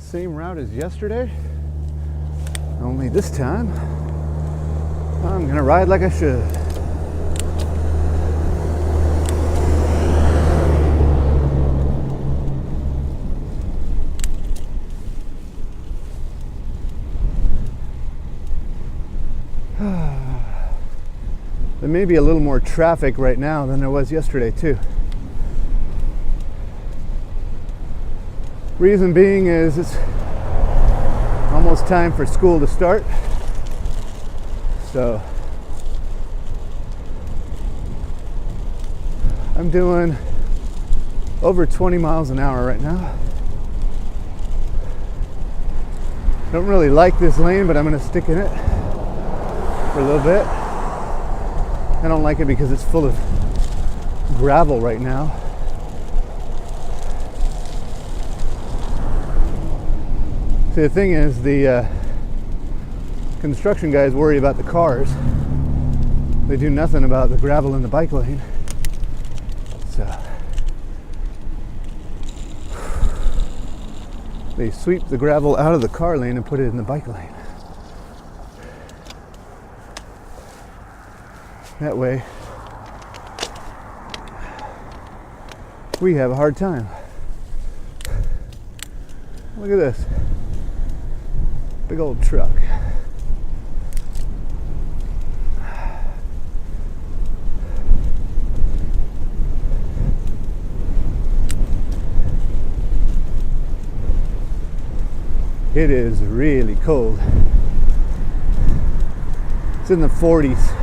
Same route as yesterday, only this time I'm gonna ride like I should. There may be a little more traffic right now than there was yesterday too. Reason being is it's almost time for school to start. So I'm doing over 20 miles an hour right now. Don't really like this lane, but I'm gonna stick in it for a little bit. I don't like it because it's full of gravel right now. See, the thing is, the construction guys worry about the cars. They do nothing about the gravel in the bike lane. So they sweep the gravel out of the car lane and put it in the bike lane. That way we have a hard time. Look at this. Big old truck. It is really cold. It's in the 40s.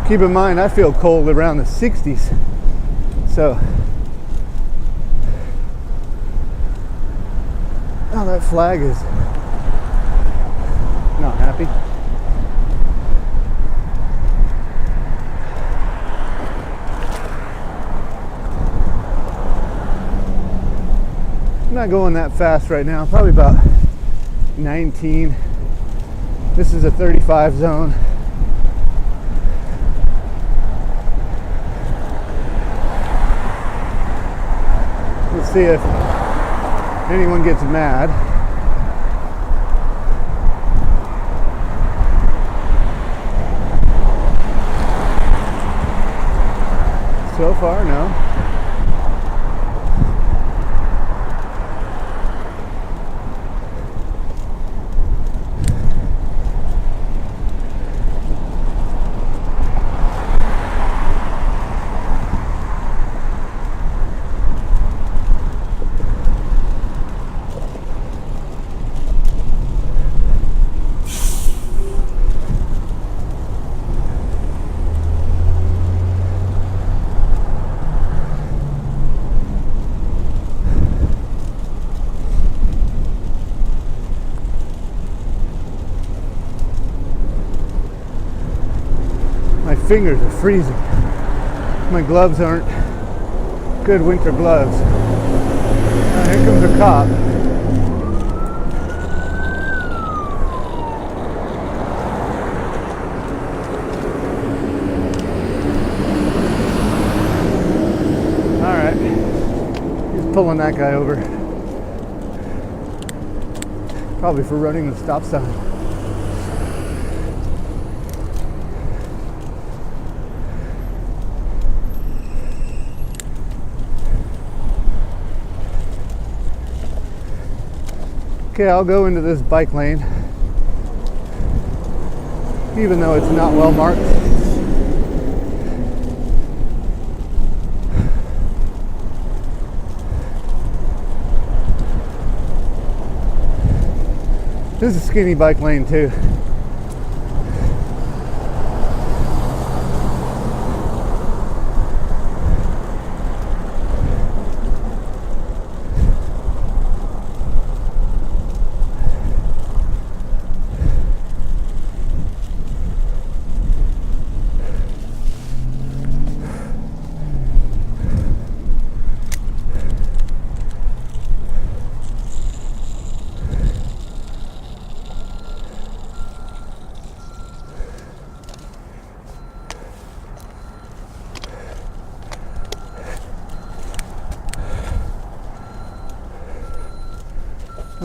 Keep in mind, I feel cold around the 60s. So, oh, that flag is not happy. I'm not going that fast right now, probably about 19. This is a 35 zone. Let's see if anyone gets mad. So far, no. My fingers are freezing. My gloves aren't good winter gloves. Here comes a cop. Alright. He's pulling that guy over. Probably for running the stop sign. Okay, I'll go into this bike lane, even though it's not well marked. This is a skinny bike lane too.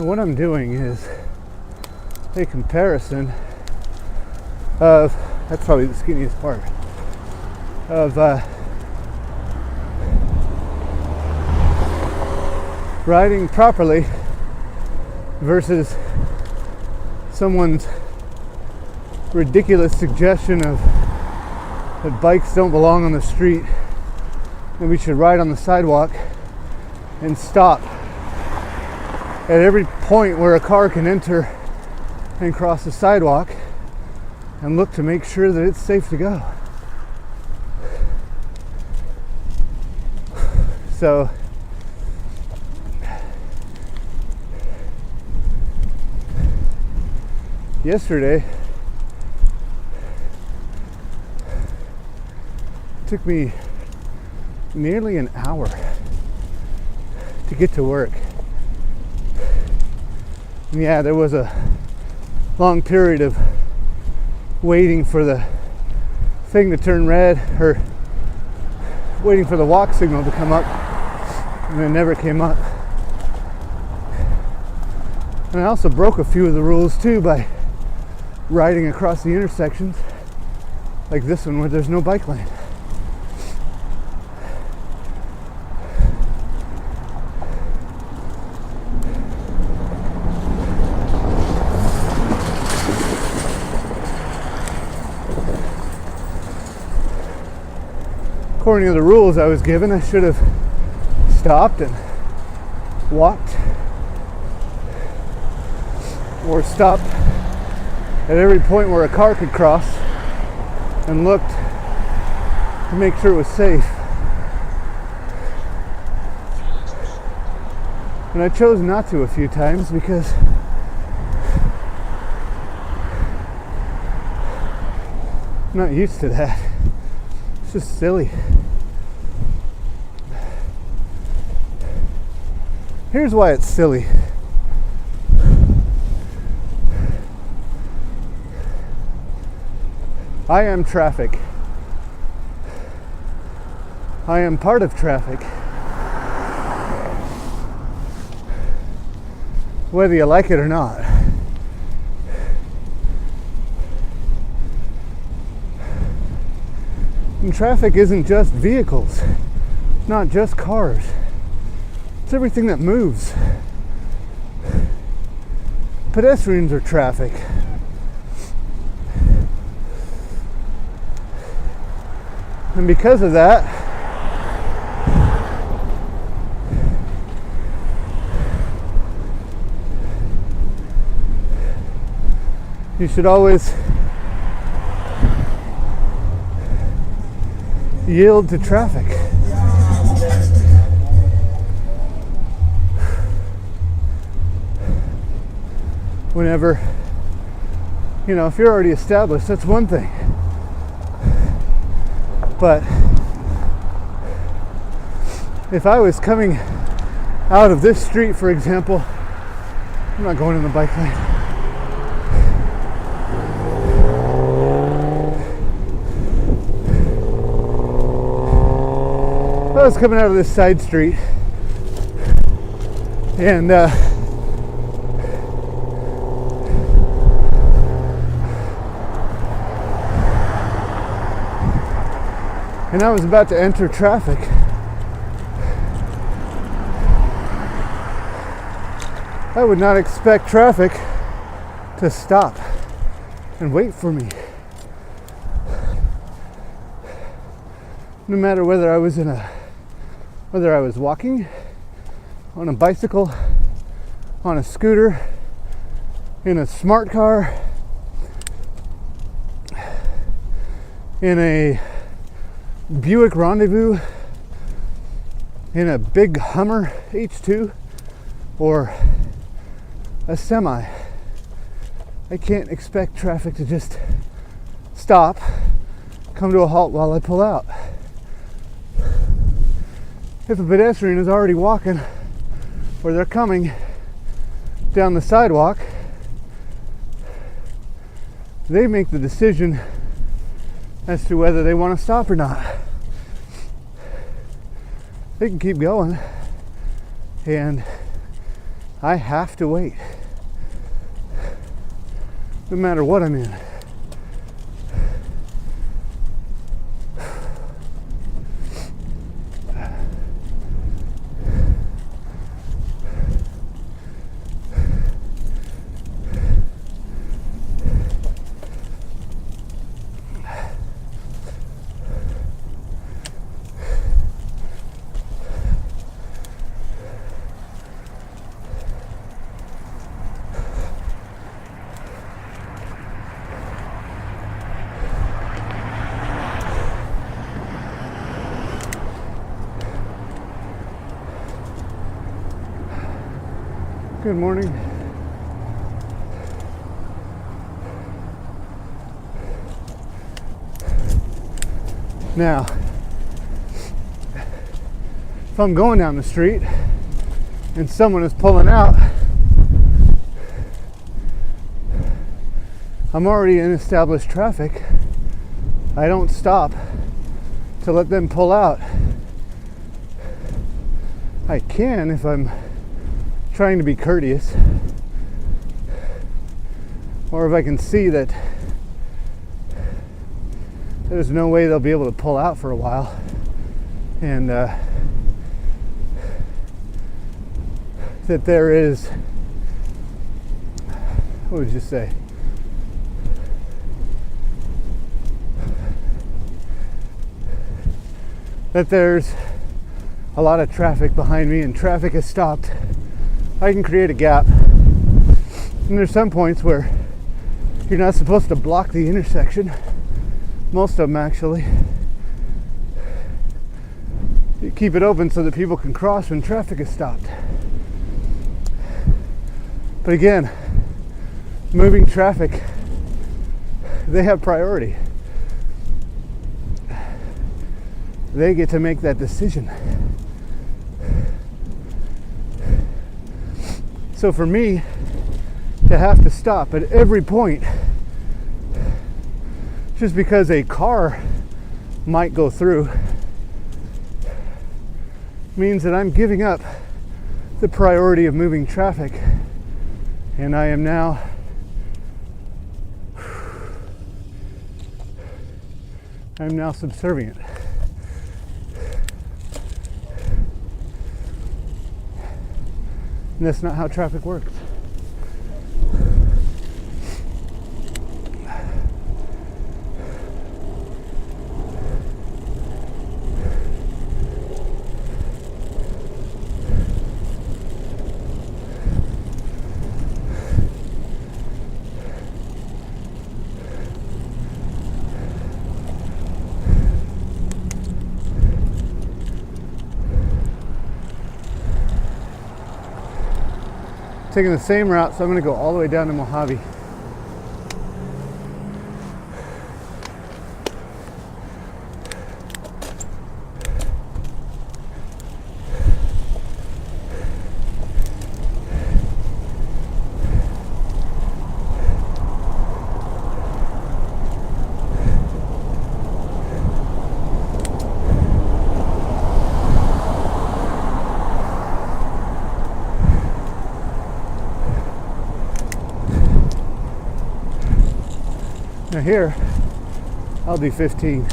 And what I'm doing is a comparison of, that's probably the skinniest part, of riding properly versus someone's ridiculous suggestion of that bikes don't belong on the street and we should ride on the sidewalk and stop at every point where a car can enter and cross the sidewalk and look to make sure that it's safe to go. So yesterday it took me nearly an hour to get to work. And yeah, there was a long period of waiting for the thing to turn red, or waiting for the walk signal to come up, and it never came up. And I also broke a few of the rules too by riding across the intersections like this one where there's no bike lane. According to the rules I was given, I should have stopped and walked, or stopped at every point where a car could cross and looked to make sure it was safe. And I chose not to a few times because I'm not used to that. It's just silly. Here's why it's silly. I am traffic. I am part of traffic. Whether you like it or not. And traffic isn't just vehicles, not just cars. It's everything that moves. Pedestrians are traffic. And because of that, you should always yield to traffic. Whenever, if you're already established, that's one thing. But if I was coming out of this street, for example, I'm not going in the bike lane. If I was coming out of this side street and I was about to enter traffic, I would not expect traffic to stop and wait for me. No matter whether I was walking, on a bicycle, on a scooter, in a smart car, in a Buick Rendezvous, in a big Hummer H2, or a semi. I can't expect traffic to just stop, come to a halt while I pull out. If a pedestrian is already walking, or they're coming down the sidewalk, they make the decision as to whether they want to stop or not. They can keep going, and I have to wait. No matter what I'm in. Good morning. Now, if I'm going down the street and someone is pulling out, I'm already in established traffic. I don't stop to let them pull out. I can if I'm trying to be courteous, or if I can see that there's no way they'll be able to pull out for a while, and that there is, what would you say, that there's a lot of traffic behind me and traffic is stopped, I can create a gap. And there's some points where you're not supposed to block the intersection. Most of them, actually. You keep it open so that people can cross when traffic is stopped. But again, moving traffic, they have priority. They get to make that decision. So for me to have to stop at every point just because a car might go through means that I'm giving up the priority of moving traffic, and I am now subservient. And that's not how traffic works. Taking the same route, so I'm going to go all the way down to Mojave. Now here, I'll do 15.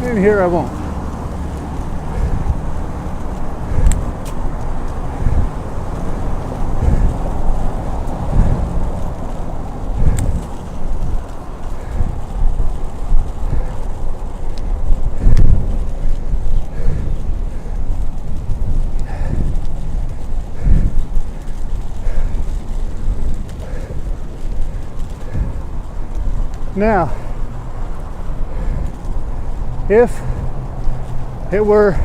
And here I won't. Now, if it were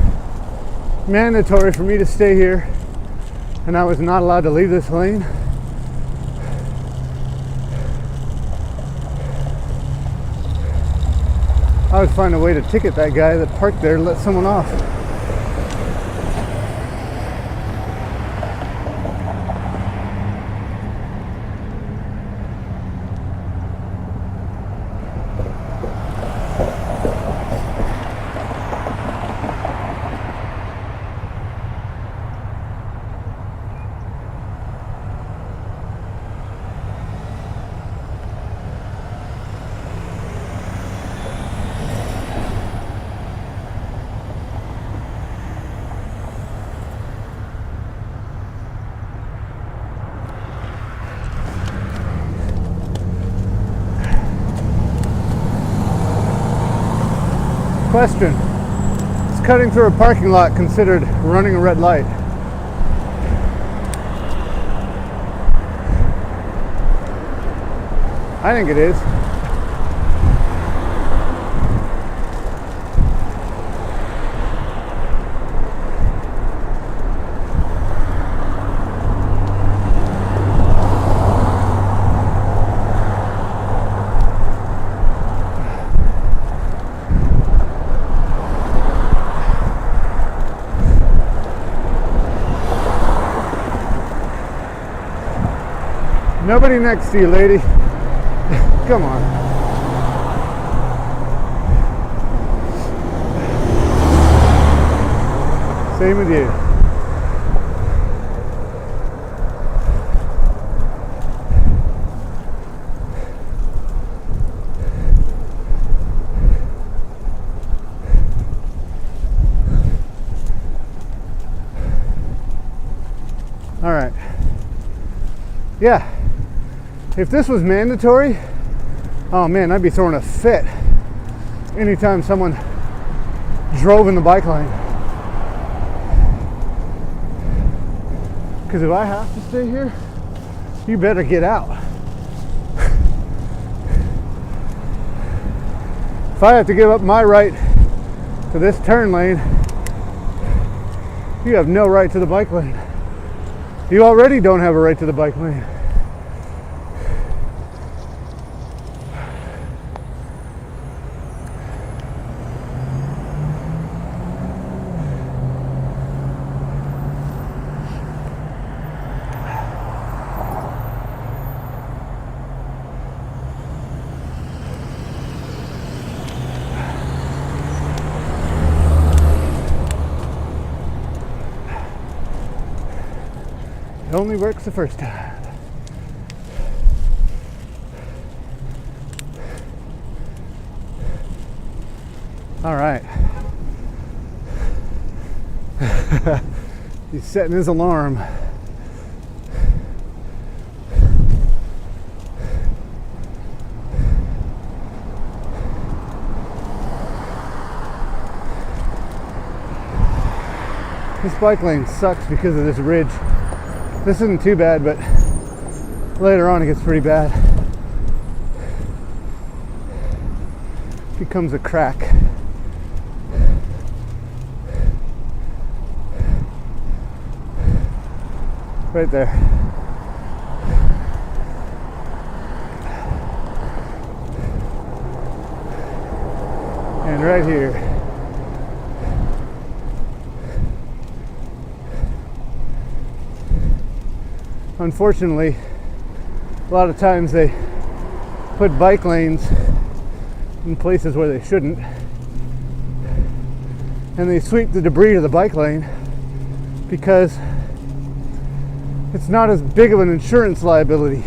mandatory for me to stay here and I was not allowed to leave this lane, I would find a way to ticket that guy that parked there and let someone off. Question: is cutting through a parking lot considered running a red light? I think it is. Nobody next to you, lady. Come on. Same with you. All right. Yeah. If this was mandatory, oh man, I'd be throwing a fit anytime someone drove in the bike lane. Because if I have to stay here, you better get out. If I have to give up my right to this turn lane, you have no right to the bike lane. You already don't have a right to the bike lane. It only works the first time. All right. He's setting his alarm. This bike lane sucks because of this ridge. This isn't too bad, but later on it gets pretty bad. It becomes a crack. Right there. And right here. Unfortunately, a lot of times they put bike lanes in places where they shouldn't, and they sweep the debris to the bike lane because it's not as big of an insurance liability.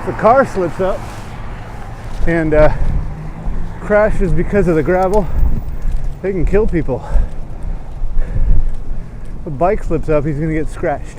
If a car slips up and crashes because of the gravel, they can kill people. If a bike slips up, he's gonna get scratched.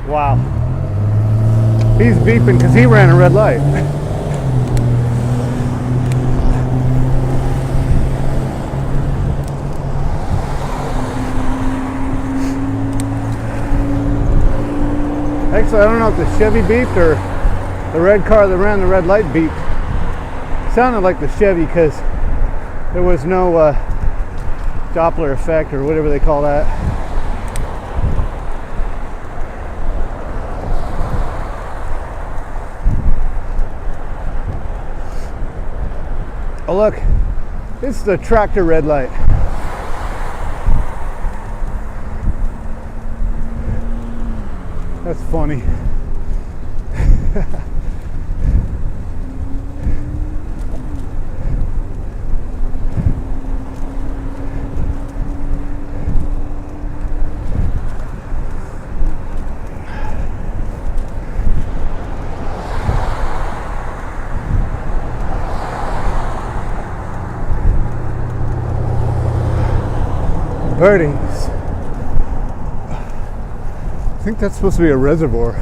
Wow. He's beeping because he ran a red light. Actually, I don't know if the Chevy beeped or the red car that ran the red light beeped. It sounded like the Chevy because there was no Doppler effect or whatever they call that. Oh look, it's the tractor red light. That's funny. Birdies. I think that's supposed to be a reservoir.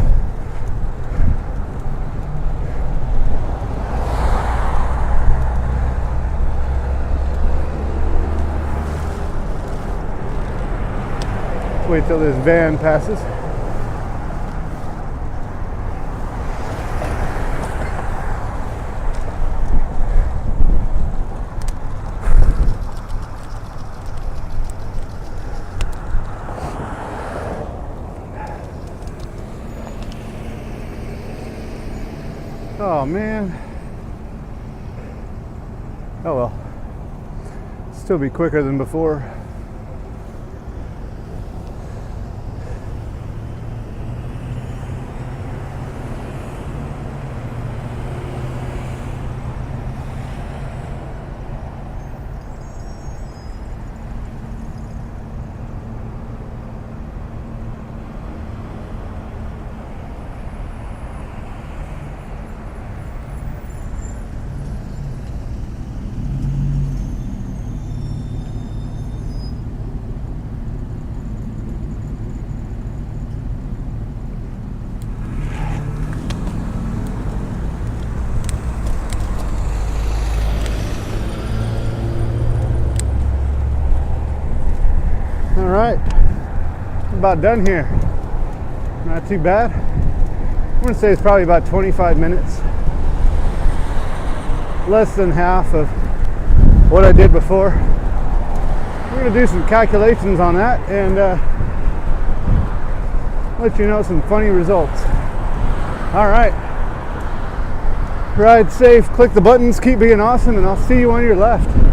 Let's wait till this van passes. Oh man. Oh well. Still be quicker than before. Alright, about done here. Not too bad. I'm going to say it's probably about 25 minutes. Less than half of what I did before. We're going to do some calculations on that and let you know some funny results. Alright. Ride safe, click the buttons, keep being awesome, and I'll see you on your left.